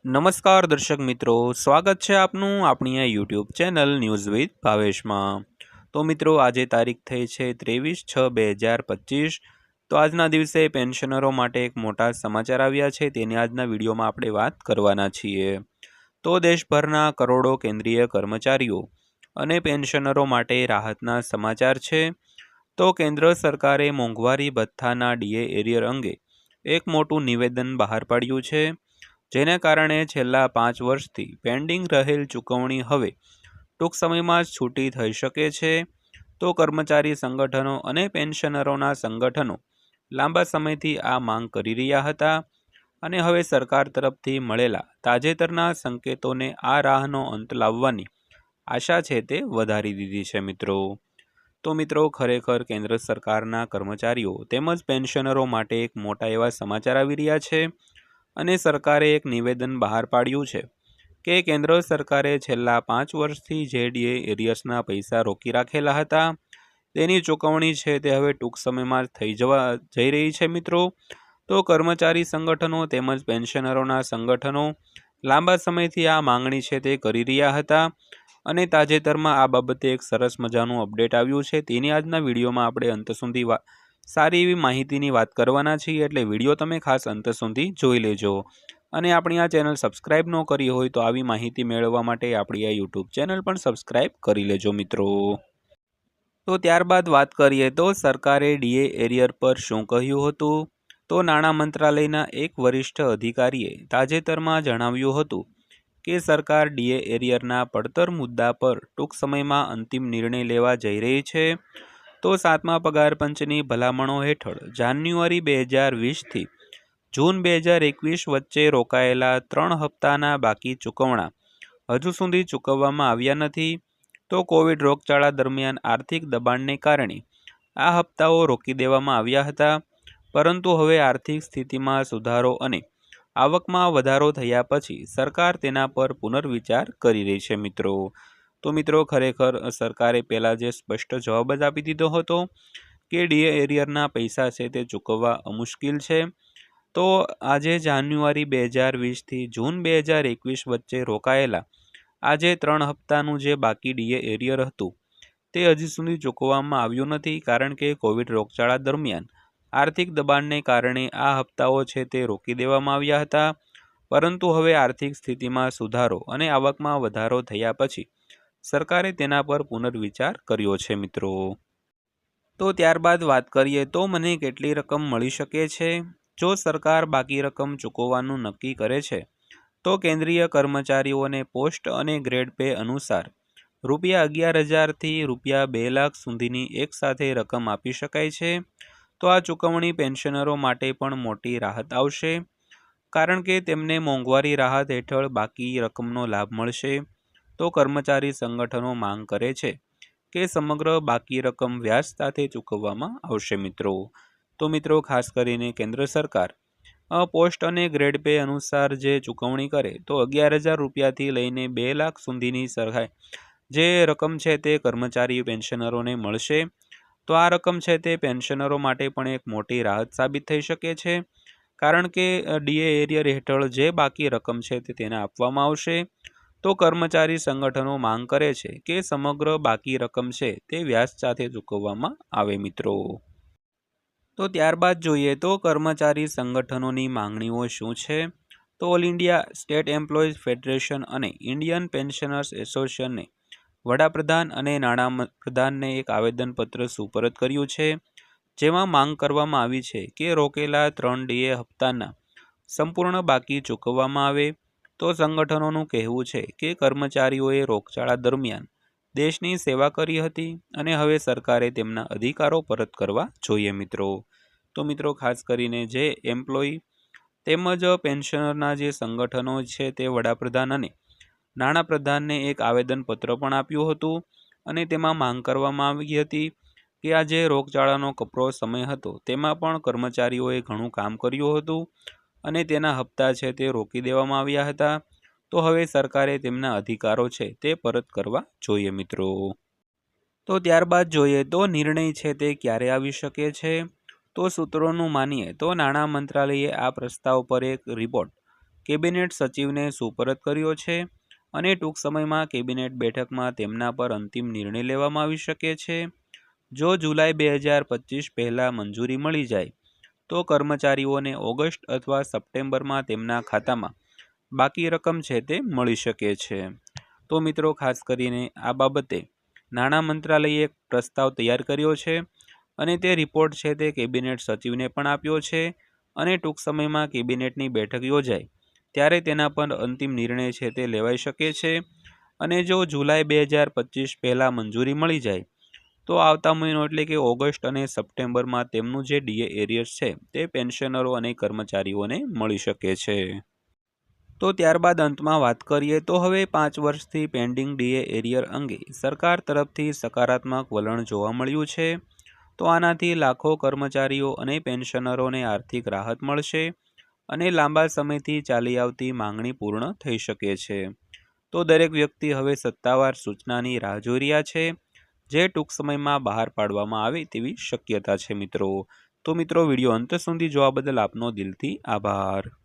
નમસ્કાર દર્શક મિત્રો, સ્વાગત છે આપનું આપણી આ યુટ્યુબ ચેનલ ન્યૂઝ વિથ ભાવેશમાં। તો મિત્રો, આજે તારીખ થઈ છે 23/6/2025। તો આજના દિવસે પેન્શનરો માટે એક મોટા સમાચાર આવ્યા છે, તેની આજના વિડીયોમાં આપણે વાત કરવાના છીએ। તો દેશભરના કરોડો કેન્દ્રીય કર્મચારીઓ અને પેન્શનરો માટે રાહતના સમાચાર છે। તો કેન્દ્ર સરકારે મોંઘવારી ભથ્થાના ડીએ એરિયર અંગે એક મોટું નિવેદન બહાર પાડ્યું છે, જેને કારણે છેલ્લા 5 વર્ષથી પેન્ડિંગ રહેલ ચૂકવણી હવે ટૂંક સમયમાં જ છૂટી થઈ શકે છે। તો કર્મચારી સંગઠનો અને પેન્શનરોના સંગઠનો લાંબા સમયથી આ માંગ કરી રહ્યા હતા, અને હવે સરકાર તરફથી મળેલા તાજેતરના સંકેતોને આ રાહનો અંત લાવવાની આશા છે તે વધારી દીધી છે મિત્રો। તો મિત્રો, ખરેખર કેન્દ્ર સરકારના કર્મચારીઓ તેમજ પેન્શનરો માટે એક મોટા એવા સમાચાર આવી રહ્યા છે, અને સરકારે એક નિવેદન બહાર પાડ્યું છે કે કેન્દ્ર સરકારે છેલ્લા 5 વર્ષથી જે ડીએ એરિયર્સના પૈસા રોકી રાખેલા હતા તેની ચૂકવણી છે તે હવે ટૂંક સમયમાં જઈ રહી છે મિત્રો। તો કર્મચારી સંગઠનો તેમજ પેન્શનરોના સંગઠનો લાંબા સમયથી આ માંગણી છે તે કરી રહ્યા હતા, અને તાજેતરમાં આ બાબતે એક સરસ મજાનું અપડેટ આવ્યું છે, તેની આજના વિડીયોમાં આપણે અંત સુધી સારી એવી માહિતીની વાત કરવાના છીએ, એટલે વિડીયો તમે ખાસ અંત સુધી જોઈ લેજો। અને આપણી આ ચેનલ સબસ્ક્રાઇબ ન કરી હોય તો આવી માહિતી મેળવવા માટે આપણી આ યુટ્યુબ ચેનલ પણ સબસ્ક્રાઇબ કરી લેજો મિત્રો। તો ત્યારબાદ વાત કરીએ તો સરકારે ડીએ એરિયર પર શું કહ્યું હતું। તો નાણાં મંત્રાલયના એક વરિષ્ઠ અધિકારીએ તાજેતરમાં જણાવ્યું હતું કે સરકાર ડીએ એરિયરના પડતર મુદ્દા પર ટૂંક સમયમાં અંતિમ નિર્ણય લેવા જઈ રહી છે। તો 7મા પગાર પંચની ભલામણો હેઠળ જાન્યુઆરી 2020થી જૂન 2021 વચ્ચે રોકાયેલા 3 હપ્તાના બાકી ચૂકવણા હજુ સુધી ચૂકવવામાં આવ્યા નથી। તો કોવિડ રોગચાળા દરમિયાન આર્થિક દબાણને કારણે આ હપ્તાઓ રોકી દેવામાં આવ્યા હતા, પરંતુ હવે આર્થિક સ્થિતિમાં સુધારો અને આવકમાં વધારો થયા પછી સરકાર તેના પર પુનર્વિચાર કરી રહી છે મિત્રો। તો મિત્રો, ખરેખર સરકારે પહેલાં જે સ્પષ્ટ જવાબ જ આપી દીધો હતો કે ડીએ એરિયરના પૈસા છે તે ચૂકવવા મુશ્કેલ છે। તો આજે જાન્યુઆરી 2020થી જૂન 2021 વચ્ચે રોકાયેલા આજે 3 હપ્તાનું જે બાકી ડીએ એરિયર હતું તે હજી સુધી ચૂકવવામાં આવ્યું નથી, કારણ કે કોવિડ રોગચાળા દરમિયાન આર્થિક દબાણને કારણે આ હપ્તાઓ છે તે રોકી દેવામાં આવ્યા હતા, પરંતુ હવે આર્થિક સ્થિતિમાં સુધારો અને આવકમાં વધારો થયા પછી સરકારે તેના પર પુનર્વિચાર કર્યો છે મિત્રો। તો ત્યારબાદ વાત કરીએ તો મને કેટલી રકમ મળી શકે છે। જો સરકાર બાકી રકમ ચૂકવવાનું નક્કી કરે છે તો કેન્દ્રીય કર્મચારીઓને પોસ્ટ અને ગ્રેડ પે અનુસાર ₹11,000થી ₹2,00,000 સુધીની એકસાથે રકમ આપી શકાય છે। તો આ ચૂકવણી પેન્શનરો માટે પણ મોટી રાહત આવશે, કારણ કે તેમને મોંઘવારી રાહત હેઠળ બાકી રકમનો લાભ મળશે। તો કર્મચારી સંગઠનો માંગ કરે છે કે સમગ્ર બાકી રકમ વ્યાજ સાથે ચૂકવવામાં આવશે મિત્રો। તો મિત્રો, ખાસ કરીને કેન્દ્ર સરકાર પોસ્ટ અને ગ્રેડ પે અનુસાર જે ચૂકવણી કરે તો ₹11,000થી લઈને ₹2,00,000 સુધીની જે રકમ છે તે કર્મચારી પેન્શનરોને મળશે। તો આ રકમ છે તે પેન્શનરો માટે પણ એક મોટી રાહત સાબિત થઈ શકે છે, કારણ કે ડીએ એરિયર હેઠળ જે બાકી રકમ છે તેને આપવામાં આવશે। તો કર્મચારી સંગઠનો માંગ કરે છે કે સમગ્ર બાકી રકમ છે તે વ્યાજ સાથે ચૂકવવામાં આવે મિત્રો। તો ત્યારબાદ જોઈએ તો કર્મચારી સંગઠનોની માંગણીઓ શું છે। તો all India state employees federation અને ઇન્ડિયન પેન્શનર્સ એસોસિએશને વડાપ્રધાન અને નાણાપ્રધાનને એક આવેદનપત્ર સુપરત કર્યું છે, જેમાં માંગ કરવામાં આવી છે કે રોકેલા 3 ડીએ હપ્તાના સંપૂર્ણ બાકી ચૂકવવામાં આવે। તો સંગઠનોનું કહેવું છે કે કર્મચારીઓએ રોગચાળા દરમિયાન દેશની સેવા કરી હતી, અને હવે સરકારે તેમના અધિકારો પરત કરવા જોઈએ મિત્રો। તો મિત્રો, ખાસ કરીને જે એમ્પ્લોય તેમજ પેન્શનરના જે સંગઠનો છે તે વડાપ્રધાન અને નાણાપ્રધાનને એક આવેદનપત્ર પણ આપ્યું હતું, અને તેમાં માંગ કરવામાં આવી હતી કે આ જે રોગચાળાનો કપરો સમય હતો તેમાં પણ કર્મચારીઓએ ઘણું કામ કર્યું હતું, અને તેના હપ્તા છે તે રોકી દેવામાં આવ્યા હતા। તો હવે સરકારે તેમના અધિકારો છે તે પરત કરવા જોઈએ મિત્રો। તો ત્યારબાદ જોઈએ તો નિર્ણય છે તે ક્યારે આવી શકે છે। તો સૂત્રોનું માનીએ તો નાણાં મંત્રાલયે આ પ્રસ્તાવ પર એક રિપોર્ટ કેબિનેટ સચિવને સુપરત કર્યો છે અને ટૂંક સમયમાં કેબિનેટ બેઠકમાં તેમના પર અંતિમ નિર્ણય લેવામાં આવી શકે છે. જો જુલાઈ 2025 પહેલાં મંજૂરી મળી જાય તો કર્મચારીઓને ઓગસ્ટ અથવા સપ્ટેમ્બરમાં તેમના ખાતામાં બાકી રકમ છે તે મળી શકે છે. તો મિત્રો, ખાસ કરીને આ બાબતે નાણાં મંત્રાલયે એક પ્રસ્તાવ તૈયાર કર્યો છે અને તે રિપોર્ટ છે તે કેબિનેટ સચિવને પણ આપ્યો છે અને ટૂંક સમયમાં કેબિનેટની બેઠક યોજાય ત્યારે તેના પર અંતિમ નિર્ણય છે તે લેવાઈ શકે છે. અને જો જુલાઈ 2025 પહેલાં મંજૂરી મળી જાય તો આવતા મહિનો એટલે કે ઓગસ્ટ અને સપ્ટેમ્બરમાં તેમનું જે ડીએ એરિયર્સ છે તે પેન્શનરો અને કર્મચારીઓને મળી શકે છે. તો ત્યારબાદ અંતમાં વાત કરીએ તો હવે 5 વર્ષથી પેન્ડિંગ ડીએ એરિયર અંગે સરકાર તરફથી સકારાત્મક વલણ જોવા મળ્યું છે. તો આનાથી લાખો કર્મચારીઓ અને પેન્શનરોને આર્થિક રાહત મળશે અને લાંબા સમયથી ચાલી આવતી માંગણી પૂર્ણ થઈ શકે છે. તો દરેક વ્યક્તિ હવે સત્તાવાર સૂચનાની રાહ જોઈ રહ્યા છે જે ટૂંક સમયમાં બહાર પાડવામાં આવે તેવી શક્યતા છે મિત્રો. તો મિત્રો, વિડીયો અંત સુધી જોવા બદલ આપનો દિલથી આભાર.